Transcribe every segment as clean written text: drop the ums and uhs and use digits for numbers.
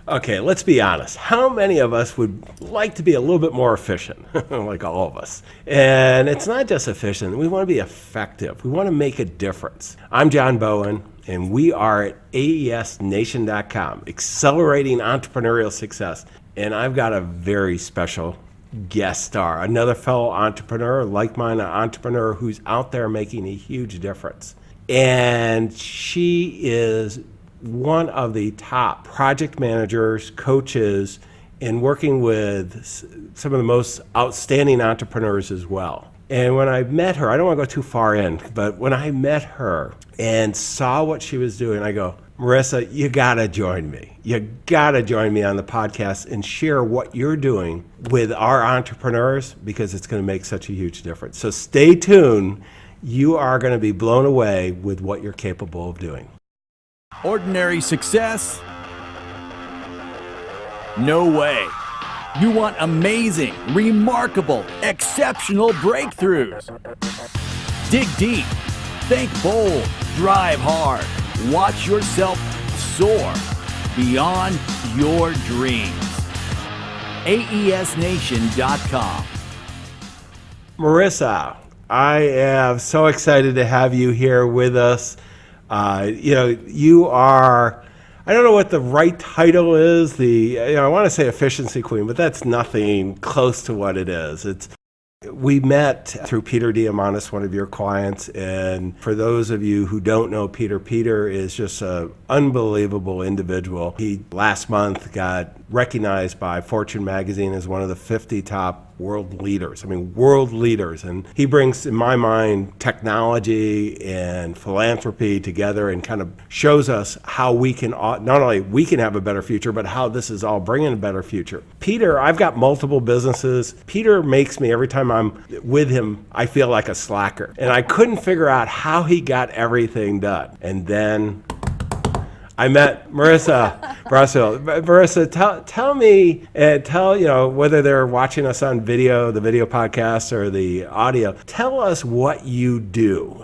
Okay, let's be honest. How many of us would like to be a little bit more efficient? Like all of us. And it's not just efficient. We want to be effective. We want to make a difference. I'm John Bowen, and we are at AESNation.com, accelerating entrepreneurial success. And I've got a very special guest star, another fellow entrepreneur, like-minded entrepreneur who's out there making a huge difference. And she is one of the top project managers, coaches, and working with some of the most outstanding entrepreneurs as well. And when I met her, I don't want to go too far in, but when I met her and saw what she was doing, I go, Marissa, you gotta join me. You gotta join me on the podcast and share what you're doing with our entrepreneurs, because it's gonna make such a huge difference. So stay tuned. You are gonna be blown away with what you're capable of doing. Ordinary success? No way. You want amazing, remarkable, exceptional breakthroughs. Dig deep, think bold, drive hard, watch yourself soar beyond your dreams. AESNation.com. Marissa, I am so excited to have you here with us. You are, I don't know what the right title is. I want to say efficiency queen, but that's nothing close to what it is. We met through Peter Diamandis, one of your clients, and for those of you who don't know Peter is just an unbelievable individual. He last month got recognized by Fortune magazine as one of the 50 top world leaders. World leaders. And he brings, in my mind, technology and philanthropy together and kind of shows us how we can, not only we can have a better future, but how this is all bringing a better future. Peter, I've got multiple businesses. Peter makes me, every time I'm with him, I feel like a slacker. And I couldn't figure out how he got everything done. And then I met Marissa Brassfield. Marissa, tell me, and tell, whether they're watching us on video, the video podcast, or the audio, tell us what you do.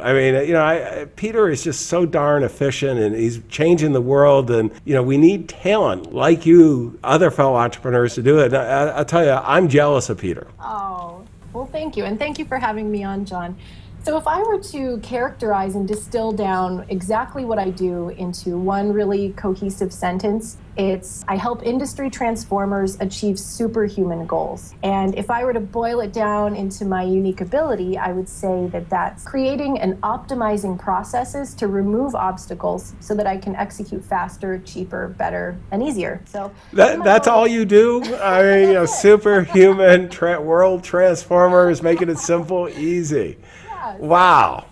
Peter is just so darn efficient, and he's changing the world, and, we need talent like you, other fellow entrepreneurs, to do it. I'll tell you, I'm jealous of Peter. Oh, well, thank you. And thank you for having me on, John. So if I were to characterize and distill down exactly what I do into one really cohesive sentence, it's I help industry transformers achieve superhuman goals. And if I were to boil it down into my unique ability, I would say that that's creating and optimizing processes to remove obstacles so that I can execute faster, cheaper, better, and easier. So that's all you do? Superhuman world transformers, making it simple, easy. Wow.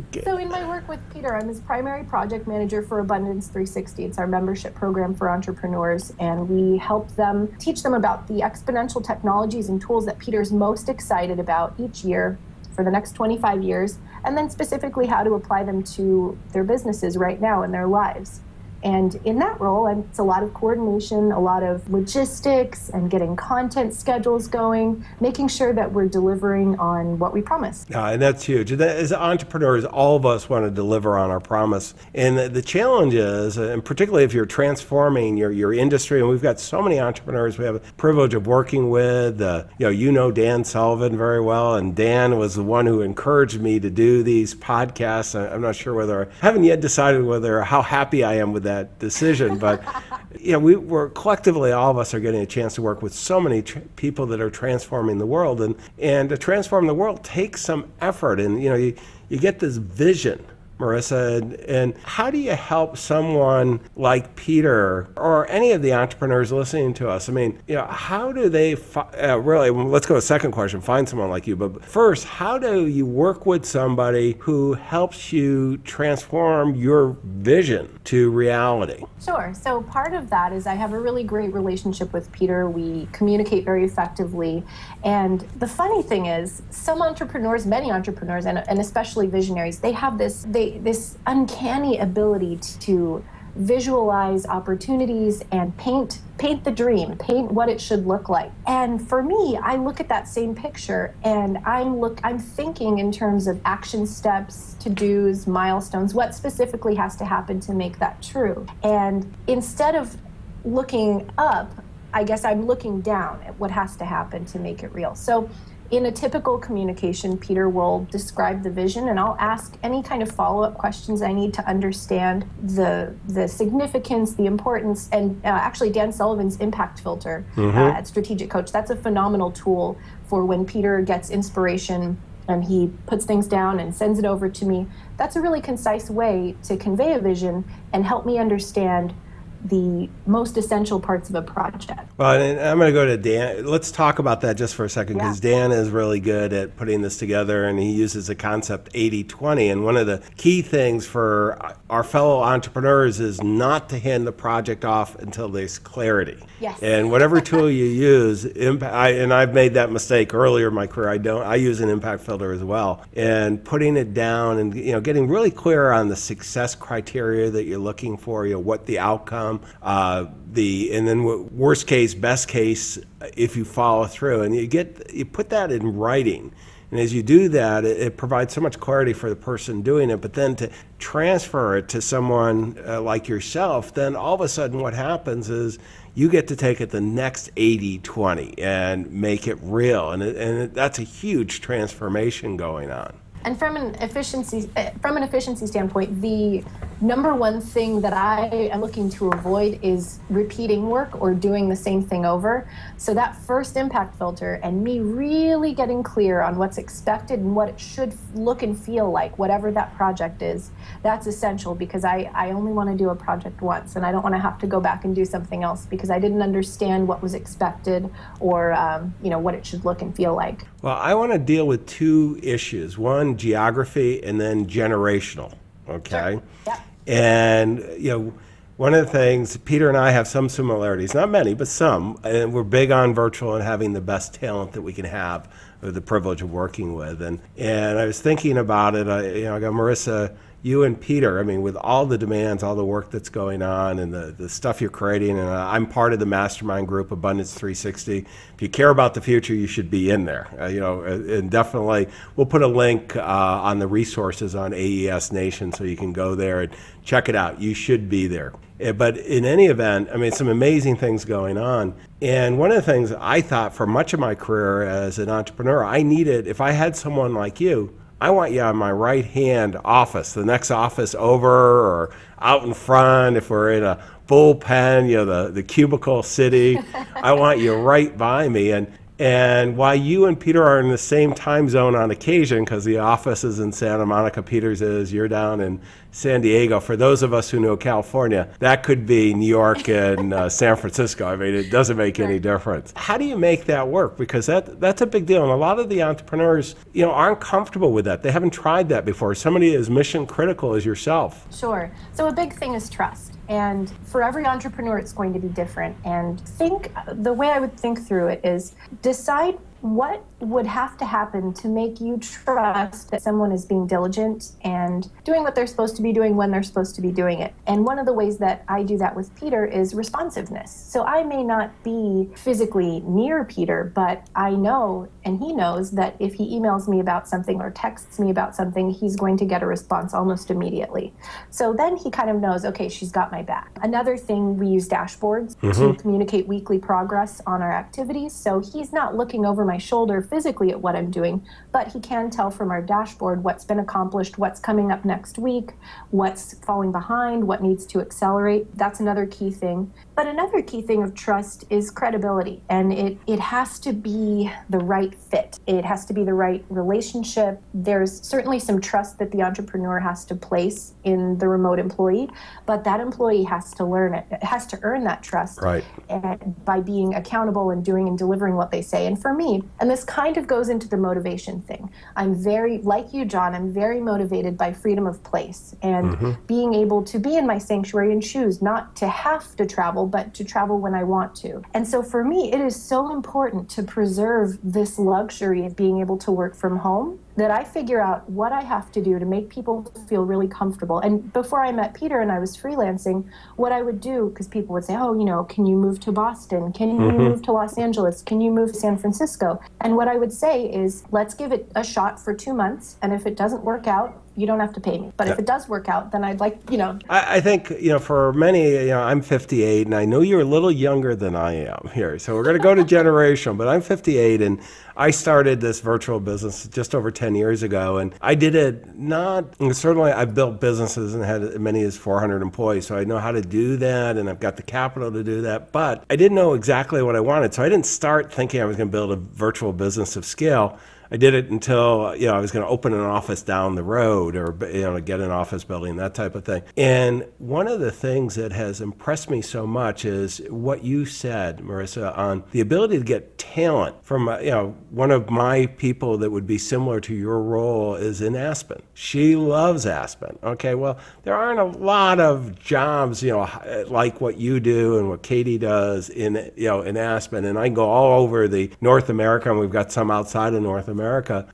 Okay. So in my work with Peter, I'm his primary project manager for Abundance 360. It's our membership program for entrepreneurs, and we help them, teach them about the exponential technologies and tools that Peter's most excited about each year for the next 25 years, and then specifically how to apply them to their businesses right now in their lives. And in that role, it's a lot of coordination, a lot of logistics, and getting content schedules going, making sure that we're delivering on what we promised. And that's huge. As entrepreneurs, all of us want to deliver on our promise. And the challenge is, and particularly if you're transforming your industry, and we've got so many entrepreneurs we have the privilege of working with. Dan Sullivan very well, and Dan was the one who encouraged me to do these podcasts. I'm not sure I haven't yet decided how happy I am with that decision, but we're collectively, all of us are getting a chance to work with so many people that are transforming the world, and to transform the world takes some effort, and you get this vision, Marissa, and how do you help someone like Peter or any of the entrepreneurs listening to us? How do they really, let's go to the second question, find someone like you, but first, how do you work with somebody who helps you transform your vision to reality? Sure. So part of that is I have a really great relationship with Peter. We communicate very effectively. And the funny thing is, some entrepreneurs, many entrepreneurs, and especially visionaries, they have this uncanny ability to visualize opportunities and paint the dream, paint what it should look like. And for me, I look at that same picture and I'm thinking in terms of action steps, to-dos, milestones, what specifically has to happen to make that true. And instead of looking up, I guess I'm looking down at what has to happen to make it real. So in a typical communication, Peter will describe the vision, and I'll ask any kind of follow-up questions I need to understand the significance, the importance, and actually Dan Sullivan's impact filter at Strategic Coach. That's a phenomenal tool for when Peter gets inspiration and he puts things down and sends it over to me. That's a really concise way to convey a vision and help me understand the most essential parts of a project. Well, and I'm going to go to Dan. Let's talk about that just for a second, because Yeah. Dan is really good at putting this together, and he uses the concept 80-20. And one of the key things for our fellow entrepreneurs is not to hand the project off until there's clarity. Yes. And whatever tool you use, and I've made that mistake earlier in my career. I use an impact filter as well, and putting it down and getting really clear on the success criteria that you're looking for. What the outcome. And then worst case, best case, if you follow through, and you put that in writing. And as you do that, it provides so much clarity for the person doing it. But then to transfer it to someone like yourself, then all of a sudden what happens is you get to take it the next 80-20 and make it real. And that's a huge transformation going on. And from an efficiency standpoint, the number one thing that I am looking to avoid is repeating work or doing the same thing over. So that first impact filter and me really getting clear on what's expected and what it should look and feel like, whatever that project is, that's essential, because I only want to do a project once, and I don't want to have to go back and do something else because I didn't understand what was expected or what it should look and feel like. Well, I want to deal with two issues. One, geography, and then generational, okay? Sure. Yep. And, one of the things, Peter and I have some similarities, not many, but some, and we're big on virtual and having the best talent that we can have, or the privilege of working with. And I was thinking about it, I got Marissa, you and Peter, with all the demands, all the work that's going on and the stuff you're creating, and I'm part of the mastermind group, Abundance 360. If you care about the future, you should be in there. And definitely, we'll put a link on the resources on AES Nation so you can go there and check it out. You should be there. But in any event, some amazing things going on. And one of the things I thought for much of my career as an entrepreneur, I needed, if I had someone like you, I want you on my right-hand office, the next office over or out in front. If we're in a bullpen, the cubicle city, I want you right by me. And while you and Peter are in the same time zone on occasion, because the office is in Santa Monica, Peter's is, you're down in San Diego. For those of us who know California, that could be New York and San Francisco. It doesn't make any difference. How do you make that work? Because that's a big deal. And a lot of the entrepreneurs, aren't comfortable with that. They haven't tried that before. Somebody as mission critical as yourself. Sure. So a big thing is trust. And for every entrepreneur, it's going to be different. And the way I would think through it is decide what would have to happen to make you trust that someone is being diligent and doing what they're supposed to be doing when they're supposed to be doing it. And one of the ways that I do that with Peter is responsiveness. So I may not be physically near Peter, but I know, and he knows, that if he emails me about something or texts me about something, he's going to get a response almost immediately. So then he kind of knows, okay, she's got my back. Another thing, we use dashboards to communicate weekly progress on our activities. So he's not looking over my shoulder physically at what I'm doing, but he can tell from our dashboard what's been accomplished, what's coming up next week, what's falling behind, what needs to accelerate. That's another key thing. But another key thing of trust is credibility, and it has to be the right fit. It has to be the right relationship. There's certainly some trust that the entrepreneur has to place in the remote employee, but that employee has to learn it. It has to earn that trust, right, by being accountable and doing and delivering what they say. And for me, and this kind of goes into the motivation thing, I'm very, like you, John, I'm very motivated by freedom of place and being able to be in my sanctuary and choose not to have to travel, but to travel when I want to. And so for me, it is so important to preserve this luxury of being able to work from home, that I figure out what I have to do to make people feel really comfortable. And before I met Peter and I was freelancing, what I would do, because people would say, oh, can you move to Boston? Can you move to Los Angeles? Can you move to San Francisco? And what I would say is, let's give it a shot for 2 months. And if it doesn't work out, you don't have to pay me. But if it does work out, then I'd like, I think, for many, I'm 58, and I know you're a little younger than I am here. So we're going to go to generational, but I'm 58, and I started this virtual business just over 10 years ago, and I did it certainly I've built businesses and had as many as 400 employees, so I know how to do that, and I've got the capital to do that, but I didn't know exactly what I wanted, so I didn't start thinking I was going to build a virtual business of scale. I did it until, I was going to open an office down the road or, get an office building, that type of thing. And one of the things that has impressed me so much is what you said, Marissa, on the ability to get talent from, one of my people that would be similar to your role is in Aspen. She loves Aspen. Okay, well, there aren't a lot of jobs, like what you do and what Katie does in Aspen. And I can go all over the North America, and we've got some outside of North America,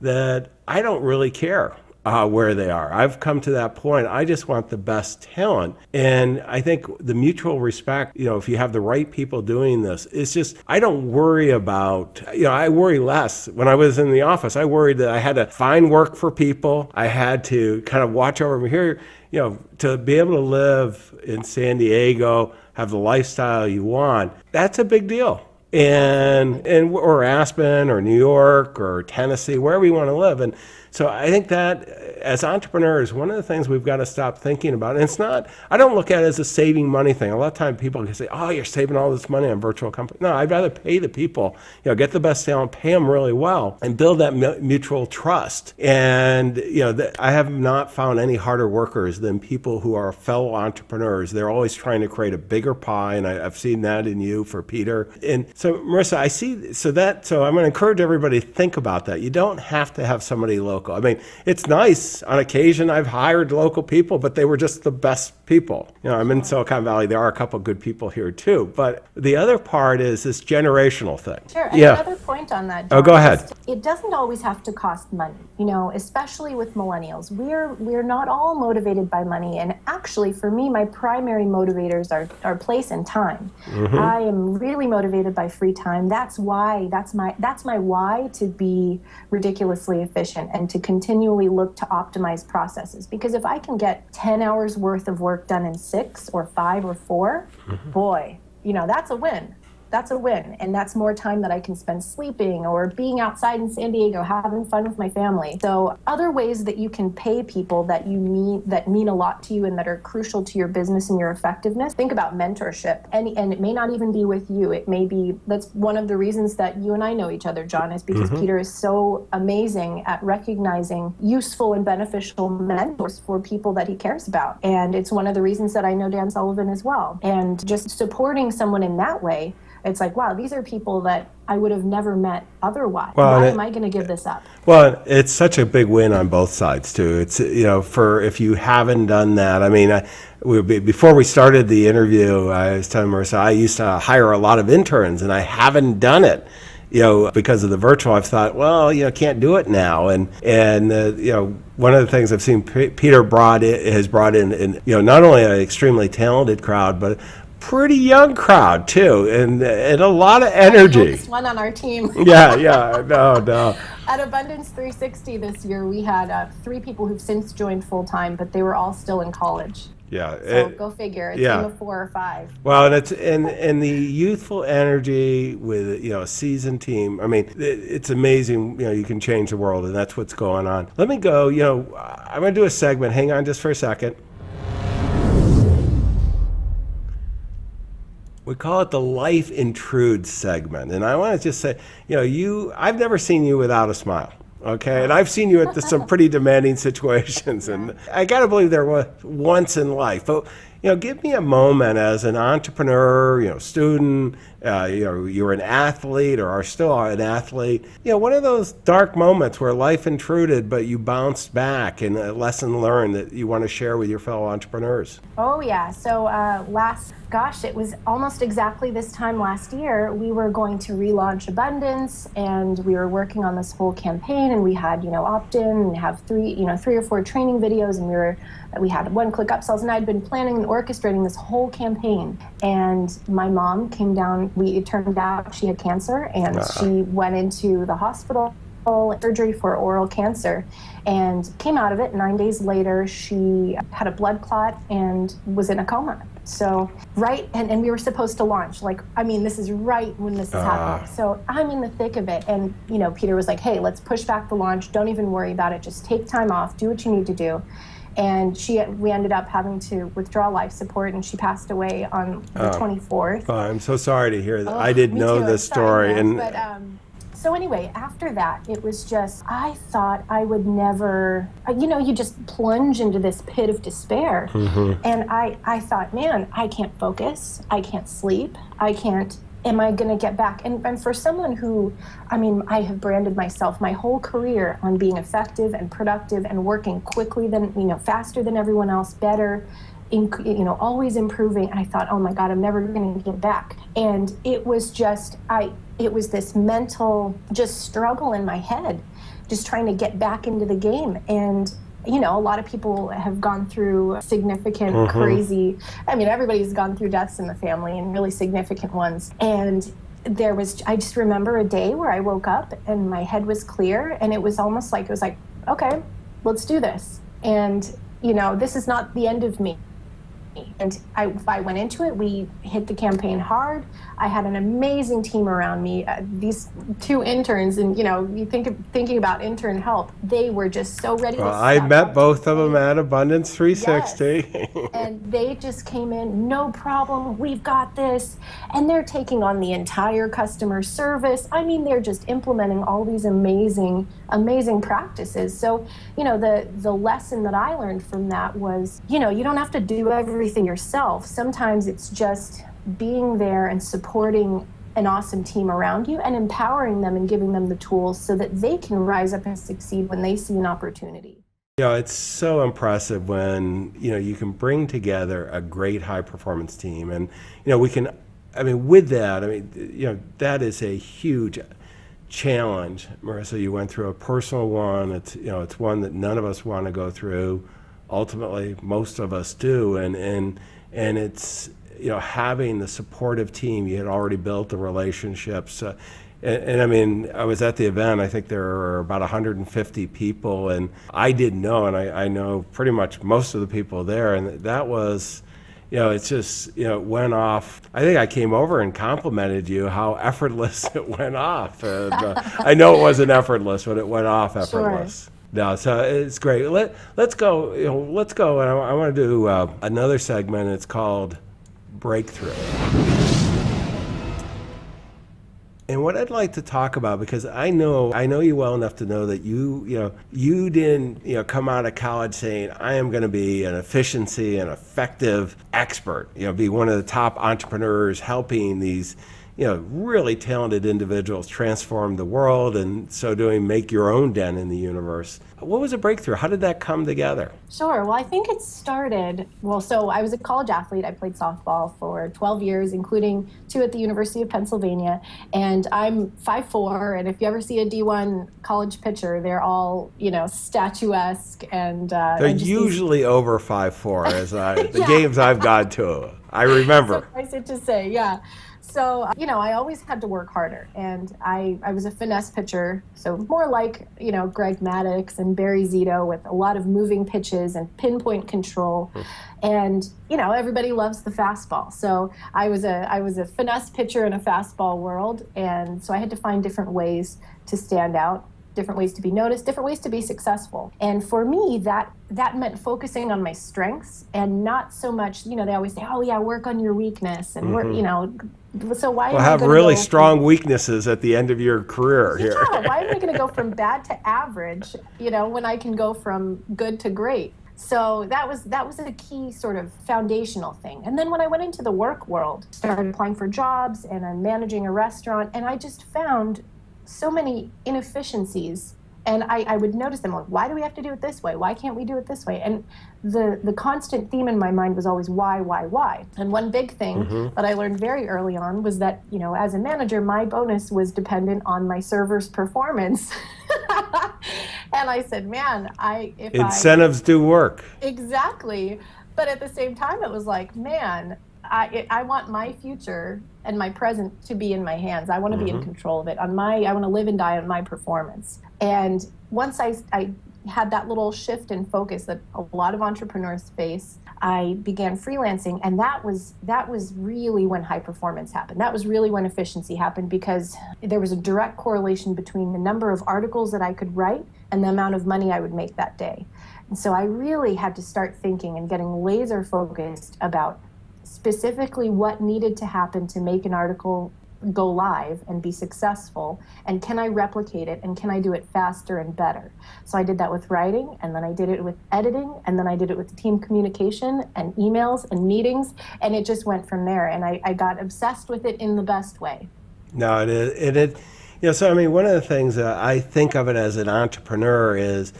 that I don't really care where they are. I've come to that point. I just want the best talent. And I think the mutual respect, if you have the right people doing this, it's just, I don't worry about, I worry less. When I was in the office, I worried that I had to find work for people. I had to kind of watch over here, to be able to live in San Diego, have the lifestyle you want, that's a big deal. And or Aspen or New York or Tennessee, wherever you want to live. And so I think that as entrepreneurs, one of the things we've got to stop thinking about, and it's not, I don't look at it as a saving money thing. A lot of times people can say, oh, you're saving all this money on virtual company. No, I'd rather pay the people, get the best talent, pay them really well, and build that mutual trust. And, I have not found any harder workers than people who are fellow entrepreneurs. They're always trying to create a bigger pie, and I've seen that in you for Peter. And so, Marissa, I see, so I'm going to encourage everybody to think about that. You don't have to have somebody local. I mean, it's nice. On occasion, I've hired local people, but they were just the best people. I'm in Silicon Valley. There are a couple good people here, too. But the other part is this generational thing. Sure. And another point on that, John, go ahead. It doesn't always have to cost money, especially with millennials. We're not all motivated by money. And actually, for me, my primary motivators are place and time. Mm-hmm. I am really motivated by free time. That's my why to be ridiculously efficient and to continually look to optimize processes. Because if I can get 10 hours worth of work done in 6 or 5 or 4, mm-hmm. boy, that's a win. That's a win. And that's more time that I can spend sleeping or being outside in San Diego, having fun with my family. So other ways that you can pay people that mean a lot to you and that are crucial to your business and your effectiveness. Think about mentorship. And it may not even be with you. It may be, that's one of the reasons that you and I know each other, John, is because mm-hmm. Peter is so amazing at recognizing useful and beneficial mentors for people that he cares about. And it's one of the reasons that I know Dan Sullivan as well. And just supporting someone in that way, it's like, wow, these are people that I would have never met otherwise. Why am I going to give this up? Well, it's such a big win on both sides, too. It's, for if you haven't done that, I mean, before we started the interview, I was telling Marissa, I used to hire a lot of interns, and I haven't done it. Because of the virtual, I've thought, well, can't do it now. And one of the things I've seen Peter has brought in, not only an extremely talented crowd, but pretty young crowd too, and a lot of energy. One on our team. No. At Abundance 360 this year, we had 3 people who've since joined full time, but they were all still in college. Yeah. So go figure. It's team of 4 or 5. Well, and it's and the youthful energy with a seasoned team. I mean, it's amazing. You can change the world, and that's what's going on. Let me go. I'm going to do a segment. Hang on just for a second. We call it the Life Intrudes segment. And I want to just say, I've never seen you without a smile. Okay, and I've seen you at some pretty demanding situations, and I got to believe there was once in life. But give me a moment as an entrepreneur, student, you're an athlete or are still an athlete. One of those dark moments where life intruded, but you bounced back, and a lesson learned that you want to share with your fellow entrepreneurs. Oh yeah. So it was almost exactly this time last year, we were going to relaunch Abundance, and we were working on this whole campaign, and we had, opt-in and have 3 or 4 training videos, and we had one-click upsells, and I'd been planning and orchestrating this whole campaign. And my mom came down, it turned out she had cancer, and she went into the hospital surgery for oral cancer and came out of it. 9 days later, she had a blood clot and was in a coma. So, and we were supposed to launch. This is right when this is happening. So I'm in the thick of it. And, Peter was like, hey, let's push back the launch. Don't even worry about it. Just take time off. Do what you need to do. And we ended up having to withdraw life support, and she passed away on the 24th. Oh, I'm so sorry to hear that. I didn't know this story. So anyway, after that, it was just, I thought I would never, you just plunge into this pit of despair. Mm-hmm. And I thought, man, I can't focus. I can't sleep. Am I going to get back? And for someone who, I have branded myself my whole career on being effective and productive and working quickly faster than everyone else, better, always improving. I thought, oh my God, I'm never going to get back. And it was just, it was this mental just struggle in my head, just trying to get back into the game. And a lot of people have gone through significant, crazy, everybody's gone through deaths in the family and really significant ones. And I just remember a day where I woke up and my head was clear, and it was like, okay, let's do this. And, this is not the end of me. And I went into it. We hit the campaign hard. I had an amazing team around me. These two interns, and you thinking about intern help, they were just so ready. I met both of them at Abundance 360. Yes. And they just came in, no problem. We've got this, and they're taking on the entire customer service. They're just implementing all these amazing practices. So, the lesson that I learned from that was, you don't have to do everything yourself. Sometimes it's just being there and supporting an awesome team around you and empowering them and giving them the tools so that they can rise up and succeed when they see an opportunity. It's so impressive when, you can bring together a great high performance team. And, we can, with that, that is a huge challenge. Marissa, you went through a personal one. It's one that none of us want to go through. Ultimately, most of us do. And it's, having the supportive team. You had already built the relationships. I was at the event. I think there were about 150 people, and I didn't know, and I know pretty much most of the people there, and that was, it's just, it went off. I think I came over and complimented you how effortless it went off. And, I know it wasn't effortless, but it went off effortless. Sure. No, so it's great. Let's go. Let's go. And I want to do another segment. It's called Breakthrough. And what I'd like to talk about, because I know you well enough to know that you didn't come out of college saying, I am going to be an efficiency and effective expert, be one of the top entrepreneurs helping these really talented individuals transform the world, and so doing make your own dent in the universe. What was a breakthrough? How did that come together? Sure. Well, I think it started, so I was a college athlete. I played softball for 12 years, including 2 at the University of Pennsylvania. And I'm 5'4", and if you ever see a D1 college pitcher, they're all, statuesque. And they're usually over 5'4", as the games I've gone to. I remember. Suffice it to say, yeah. So, I always had to work harder, and I was a finesse pitcher, so more like, Greg Maddux and Barry Zito, with a lot of moving pitches and pinpoint control. And, everybody loves the fastball. So I was a finesse pitcher in a fastball world, and so I had to find different ways to stand out, different ways to be noticed, different ways to be successful. And for me, that meant focusing on my strengths and not so much, they always say, oh yeah, work on your weakness and work, so why have really strong weaknesses at the end of your career here? Yeah, why am I going to go from bad to average, when I can go from good to great? So that was a key sort of foundational thing. And then when I went into the work world, started applying for jobs, and I'm managing a restaurant, and I just found so many inefficiencies, and I would notice them, like, why do we have to do it this way? Why can't we do it this way? And the constant theme in my mind was always why? And one big thing that I learned very early on was that, as a manager, my bonus was dependent on my server's performance. And I said, man, incentives do work. Exactly. But at the same time, it was like, man, I want my future and my present to be in my hands. I want to be in control of it. I want to live and die on my performance. And once I had that little shift in focus that a lot of entrepreneurs face, I began freelancing, and that was really when high performance happened. That was really when efficiency happened, because there was a direct correlation between the number of articles that I could write and the amount of money I would make that day. And so I really had to start thinking and getting laser focused about specifically what needed to happen to make an article go live and be successful, and can I replicate it, and can I do it faster and better? So I did that with writing, and then I did it with editing, and then I did it with team communication and emails and meetings, and it just went from there. And I got obsessed with it in the best way. No, it is. So I mean, one of the things that I think of it as an entrepreneur is,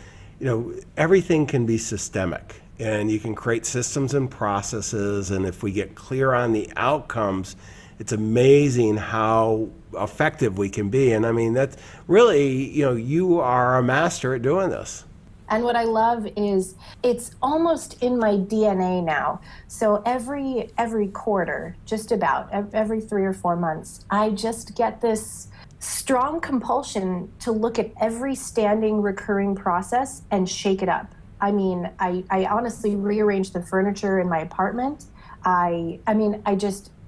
everything can be systemic, and you can create systems and processes, and if we get clear on the outcomes, it's amazing how effective we can be. And I mean, that's really, you are a master at doing this. And what I love is it's almost in my DNA now. So every quarter, just about every 3 or 4 months, I just get this strong compulsion to look at every standing recurring process and shake it up. I mean, I honestly rearranged the furniture in my apartment.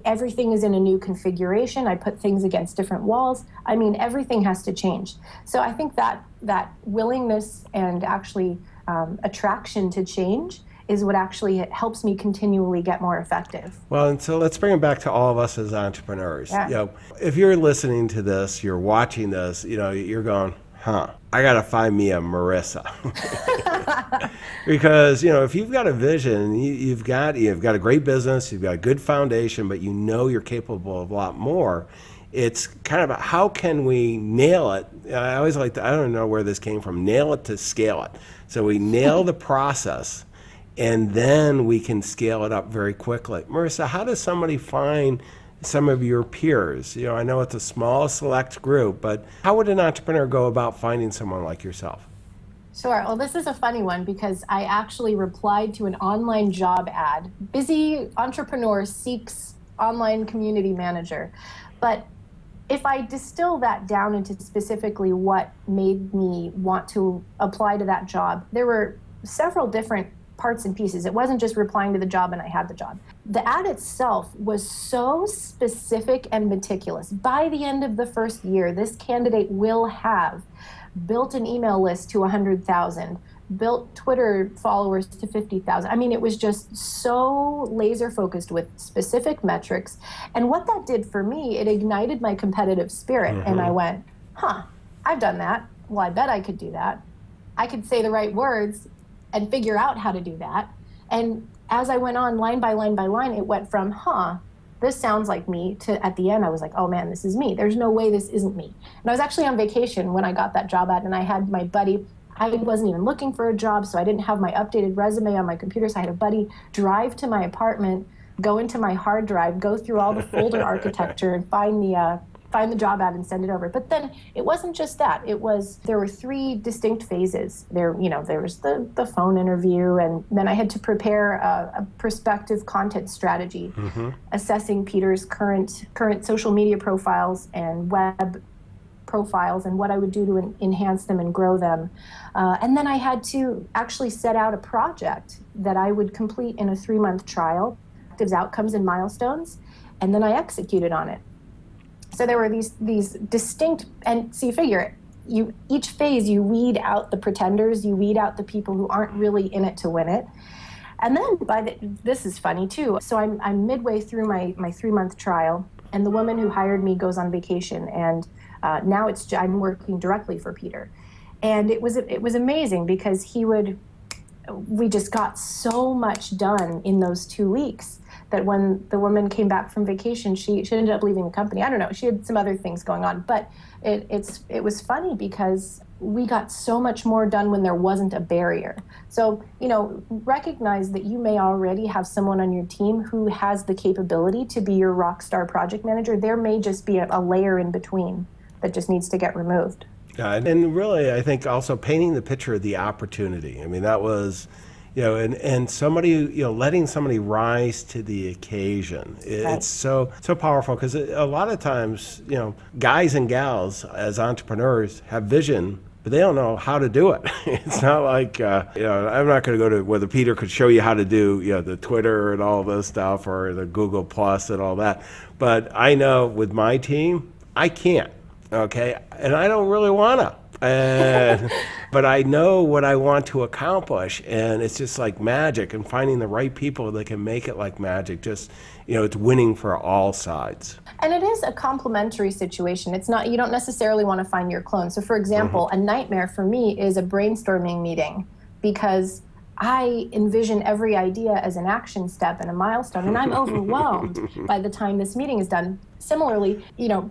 Everything is in a new configuration. I put things against different walls. I mean, everything has to change. So I think that willingness and actually attraction to change is what actually helps me continually get more effective. Well, and so let's bring it back to all of us as entrepreneurs. Yeah. If you're listening to this, you're watching this, you're going, I got to find me a Marissa. Because, if you've got a vision, you've got a great business, you've got a good foundation, but you're capable of a lot more. It's kind of how can we nail it? I always I don't know where this came from, nail it to scale it. So we nail the process, and then we can scale it up very quickly. Marissa, how does somebody find some of your peers? I know it's a small select group, but how would an entrepreneur go about finding someone like yourself? Sure. Well, this is a funny one because I actually replied to an online job ad. Busy entrepreneur seeks online community manager. But if I distill that down into specifically what made me want to apply to that job, there were several different parts and pieces. It wasn't just replying to the job and I had the job. The ad itself was so specific and meticulous. By the end of the first year, this candidate will have built an email list to 100,000, built Twitter followers to 50,000. I mean, it was just so laser focused with specific metrics. And what that did for me, it ignited my competitive spirit. And I went, I've done that. Well, I bet I could do that. I could say the right words and figure out how to do that. And as I went on line by line by line, it went from, this sounds like me, to at the end, I was like, oh man, this is me. There's no way this isn't me. And I was actually on vacation when I got that job ad, and I had my buddy, I wasn't even looking for a job, so I didn't have my updated resume on my computer, so I had a buddy drive to my apartment, go into my hard drive, go through all the folder architecture and find the job ad and send it over. But then it wasn't just that. There were 3 distinct phases. There was the phone interview, and then I had to prepare a prospective content strategy, assessing Peter's current social media profiles and web profiles and what I would do to enhance them and grow them. And then I had to actually set out a project that I would complete in a 3-month trial, outcomes and milestones, and then I executed on it. So there were these distinct, and so you figure, each phase you weed out the pretenders, you weed out the people who aren't really in it to win it. And then this is funny too. So I'm midway through my 3-month trial, and the woman who hired me goes on vacation, and now I'm working directly for Peter. And it was amazing because we just got so much done in those 2 weeks that when the woman came back from vacation, she ended up leaving the company. I don't know, she had some other things going on, but it was funny because we got so much more done when there wasn't a barrier. So, recognize that you may already have someone on your team who has the capability to be your rock star project manager. There may just be a layer in between that just needs to get removed. And really, I think also painting the picture of the opportunity. I mean, that was, and somebody, letting somebody rise to the occasion. Right. It's so powerful because a lot of times, guys and gals as entrepreneurs have vision, but they don't know how to do it. It's not like, I'm not going to go to whether Peter could show you how to do, the Twitter and all this stuff or the Google Plus and all that. But I know with my team, I can't, okay? And I don't really want to. But I know what I want to accomplish, and it's just like magic, and finding the right people that can make it like magic. Just, it's winning for all sides. And it is a complementary situation. It's not, you don't necessarily want to find your clone. So for example, a nightmare for me is a brainstorming meeting, because I envision every idea as an action step and a milestone, and I'm overwhelmed by the time this meeting is done. Similarly,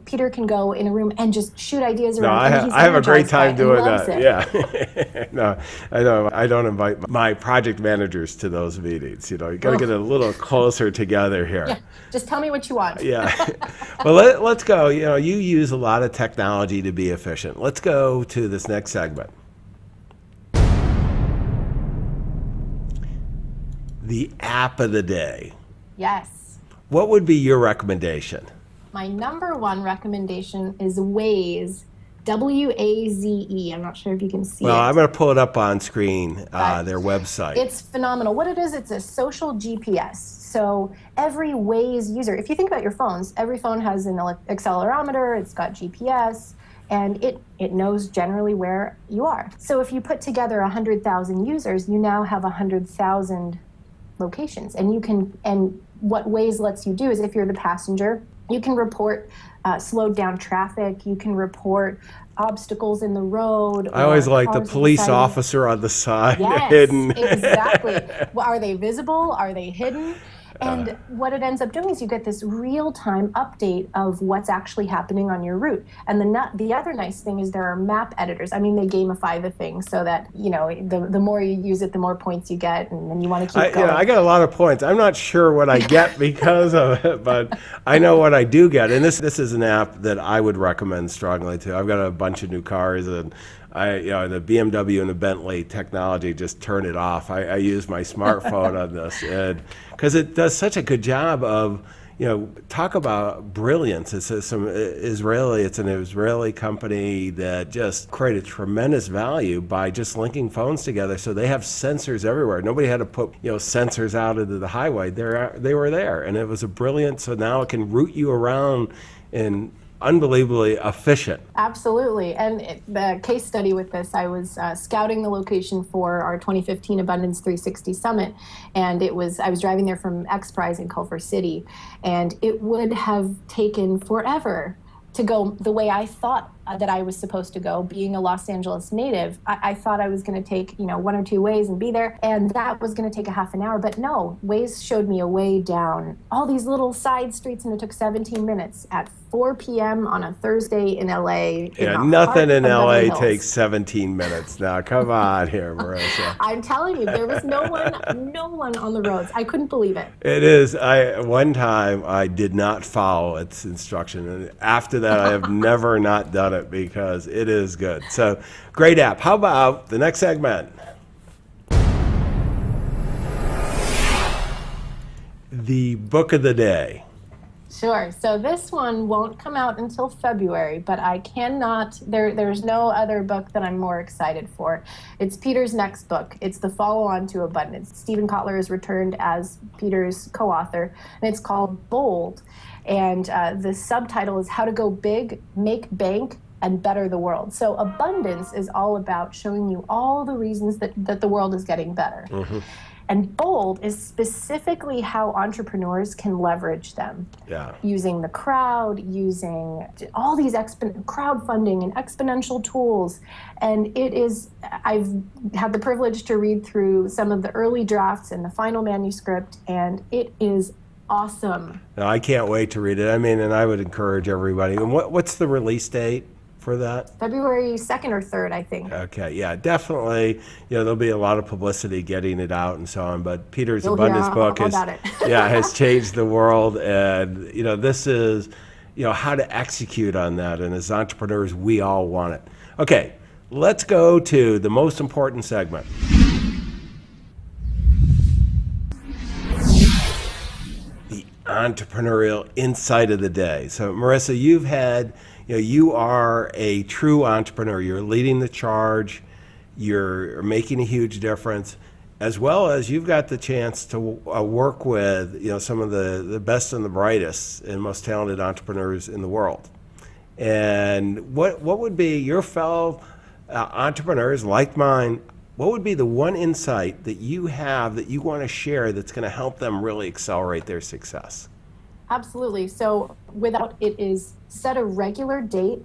Peter can go in a room and just shoot ideas around. No, I have a great time doing that. It. Yeah. No, I know. I don't invite my project managers to those meetings. You got to get a little closer together here. Yeah. Just tell me what you want. Yeah. Well, let's go. You use a lot of technology to be efficient. Let's go to this next segment. The app of the day. Yes. What would be your recommendation? My number one recommendation is Waze, W-A-Z-E. I'm not sure if you can see it. Well, I'm going to pull it up on screen, their website. It's phenomenal. What it is, it's a social GPS. So every Waze user, if you think about your phones, every phone has an accelerometer, it's got GPS, and it knows generally where you are. So if you put together 100,000 users, you now have 100,000 locations. And what Waze lets you do is, if you're the passenger, you can report slowed down traffic, you can report obstacles in the road. I always like the police officer on the side, yes, hidden. Exactly. Well, are they visible? Are they hidden? And what it ends up doing is you get this real-time update of what's actually happening on your route. And the other nice thing is there are map editors. I mean, they gamify the thing so that, the more you use it, the more points you get, and then you want to keep going. I got a lot of points. I'm not sure what I get because of it, but I know what I do get. And this is an app that I would recommend strongly too. I've got a bunch of new cars, and the BMW and the Bentley technology, just turn it off. I use my smartphone on this, because it does such a good job of, talk about brilliance. It's an Israeli company that just created tremendous value by just linking phones together. So they have sensors everywhere. Nobody had to put, sensors out into the highway. They were there, and it was a brilliant. So now it can route you around in unbelievably efficient. Absolutely. And the case study with this, I was scouting the location for our 2015 Abundance 360 Summit, and I was driving there from X Prize in Culver City, and it would have taken forever to go the way I thought that I was supposed to go. Being a Los Angeles native, I thought I was going to take, one or two ways and be there, and that was going to take a half an hour. But no, Waze showed me a way down all these little side streets, and it took 17 minutes at 4 p.m. on a Thursday in LA. Yeah, nothing in LA takes 17 minutes now. Come on here, Marissa. I'm telling you, there was no one on the roads. I couldn't believe it. It is. One time I did not follow its instruction, and after that I have never not done it, because it is good. So, great app. How about the next segment? The book of the day. Sure. So this one won't come out until February, but I cannot, there's no other book that I'm more excited for. It's Peter's next book. It's the follow-on to Abundance. Stephen Kotler has returned as Peter's co-author, and it's called Bold. And the subtitle is How to Go Big, Make Bank, and Better the World. So Abundance is all about showing you all the reasons that the world is getting better. Mm-hmm. And Bold is specifically how entrepreneurs can leverage them. Yeah. Using the crowd, using all these crowdfunding and exponential tools. And I've had the privilege to read through some of the early drafts and the final manuscript, and it is awesome. No, I can't wait to read it. And I would encourage everybody. And what's the release date for that? February 2nd or 3rd, I think. Okay, yeah, definitely. There'll be a lot of publicity getting it out and so on. But Peter's Abundance book has changed the world, and this is how to execute on that. And as entrepreneurs, we all want it. Okay, let's go to the most important segment. entrepreneurial insight of the day. So Marissa, you are a true entrepreneur. You're leading the charge. You're making a huge difference, as well as you've got the chance to work with some of the best and the brightest and most talented entrepreneurs in the world. And what would be your fellow entrepreneurs like mine? What would be the one insight that you have that you want to share that's going to help them really accelerate their success? Absolutely. So without it is set a regular date,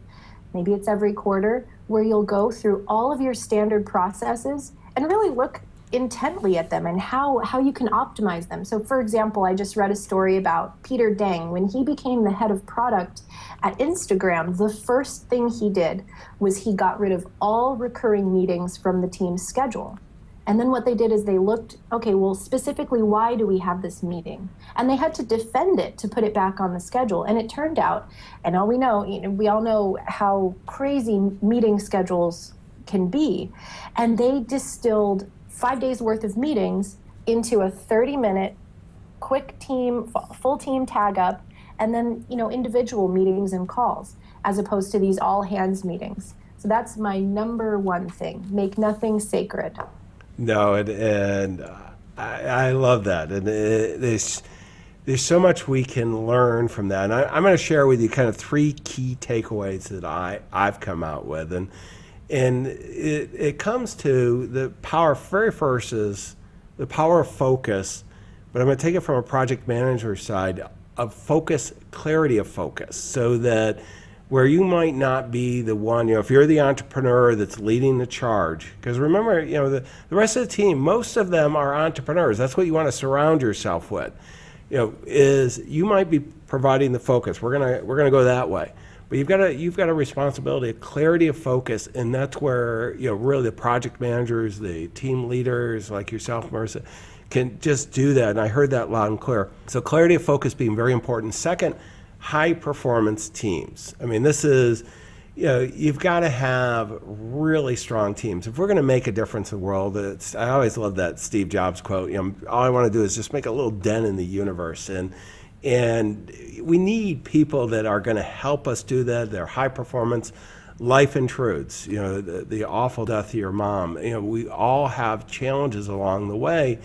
maybe it's every quarter, where you'll go through all of your standard processes and really look intently at them and how you can optimize them. So for example, I just read a story about Peter Deng. When he became the head of product at Instagram, the first thing he did was he got rid of all recurring meetings from the team's schedule. And then what they did is they looked, okay, well, specifically, why do we have this meeting? And they had to defend it to put it back on the schedule. And it turned out, and we all know how crazy meeting schedules can be. And they distilled 5 days worth of meetings into a 30-minute quick full team tag up, and then, individual meetings and calls, as opposed to these all hands meetings. So that's my number one thing. Make nothing sacred. No, and I love that. And there's so much we can learn from that. And I'm going to share with you kind of 3 key takeaways that I've come out with. And it comes to the power. Very first is the power of focus, but I'm going to take it from a project manager side of focus, clarity of focus, so that where you might not be the one, if you're the entrepreneur that's leading the charge, because remember, the rest of the team, most of them are entrepreneurs. That's what you want to surround yourself with. Is you might be providing the focus. We're gonna go that way. But you've got a responsibility, a clarity of focus, and that's where really the project managers, the team leaders like yourself, Marissa, can just do that. And I heard that loud and clear. So clarity of focus being very important. Second, high performance teams. I mean, this is, you've got to have really strong teams. If we're going to make a difference in the world, I always love that Steve Jobs quote, all I want to do is just make a little dent in the universe. And we need people that are going to help us do that. They're high performance. Life intrudes, the awful death of your mom. We all have challenges along the way.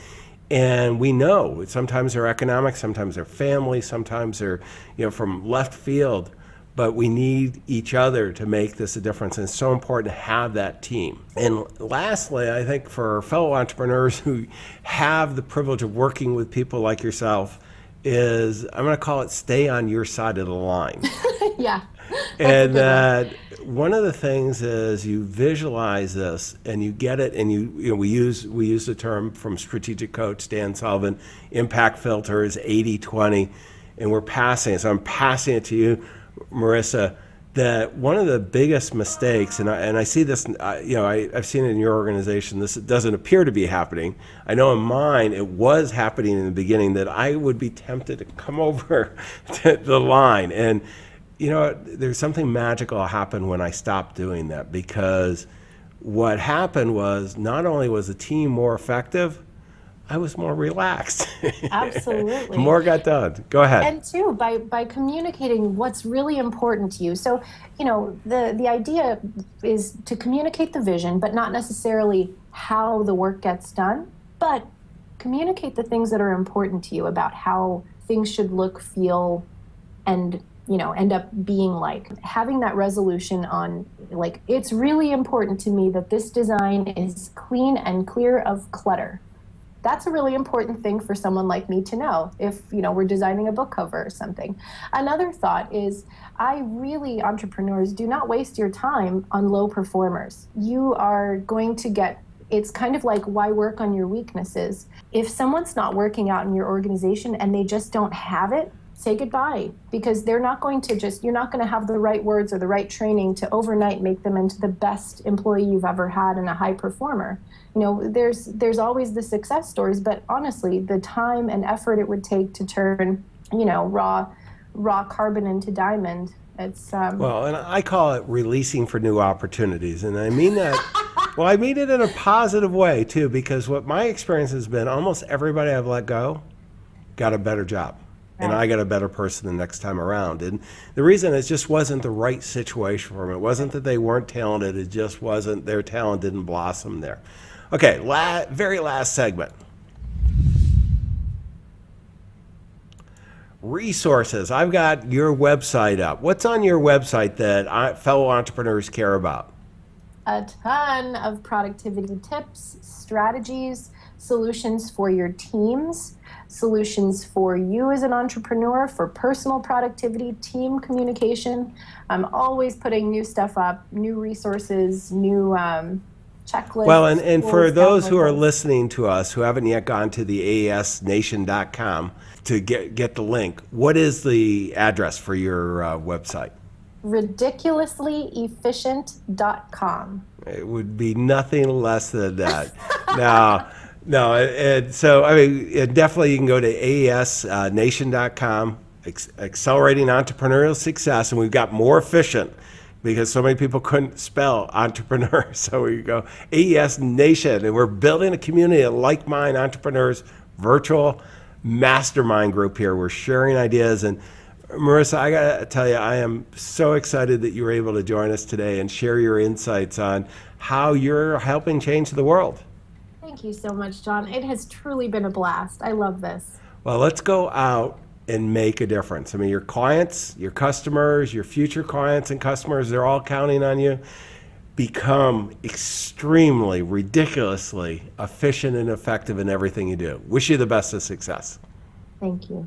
And we know sometimes they're economic, sometimes they're family, sometimes they're from left field, but we need each other to make this a difference. And it's so important to have that team. And lastly, I think for fellow entrepreneurs who have the privilege of working with people like yourself, is I'm going to call it stay on your side of the line. Yeah. And that one of the things is you visualize this and you get it, and we use the term from strategic coach Dan Sullivan, impact filters, 80-20, and we're passing it. So I'm passing it to you, Marissa, that one of the biggest mistakes, and I see this, I've seen it in your organization, this doesn't appear to be happening. I know in mine it was happening in the beginning, that I would be tempted to come over to the line. And there's something magical happened when I stopped doing that, because what happened was not only was the team more effective, I was more relaxed. Absolutely. More got done. Go ahead. And too, by communicating what's really important to you. So, the idea is to communicate the vision, but not necessarily how the work gets done, but communicate the things that are important to you about how things should look, feel, and end up being like. Having that resolution on, it's really important to me that this design is clean and clear of clutter. That's a really important thing for someone like me to know if, we're designing a book cover or something. Another thought is, entrepreneurs, do not waste your time on low performers. You are going to it's kind of like, why work on your weaknesses? If someone's not working out in your organization and they just don't have it, say goodbye, because they're not going to you're not going to have the right words or the right training to overnight make them into the best employee you've ever had and a high performer. There's always the success stories, but honestly, the time and effort it would take to turn, raw carbon into diamond, it's... Well, and I call it releasing for new opportunities. And I mean that, well, I mean it in a positive way too, because what my experience has been, almost everybody I've let go got a better job. and I got a better person the next time around. And the reason it just wasn't the right situation for them. It wasn't that they weren't talented. It just wasn't, their talent didn't blossom there. Okay, very last segment. Resources. I've got your website up. What's on your website that fellow entrepreneurs care about? A ton of productivity tips, strategies, solutions for your teams, solutions for you as an entrepreneur for personal productivity, team communication. I'm always putting new stuff up, new resources, new checklists. Well, and for those who are listening to us who haven't yet gone to the aesnation.com to get the link, what is the address for your website? Ridiculouslyefficient.com. It would be nothing less than that. No. So, I mean, definitely you can go to aesnation.com, accelerating entrepreneurial success, and we've got more efficient because so many people couldn't spell entrepreneur. So we go AES Nation, and we're building a community of like-minded entrepreneurs, virtual mastermind group here. We're sharing ideas. And Marissa, I got to tell you, I am so excited that you were able to join us today and share your insights on how you're helping change the world. Thank you so much, John. It has truly been a blast. I love this. Well, let's go out and make a difference. I mean, your clients, your customers, your future clients and customers, they're all counting on you. Become extremely, ridiculously efficient and effective in everything you do. Wish you the best of success. Thank you.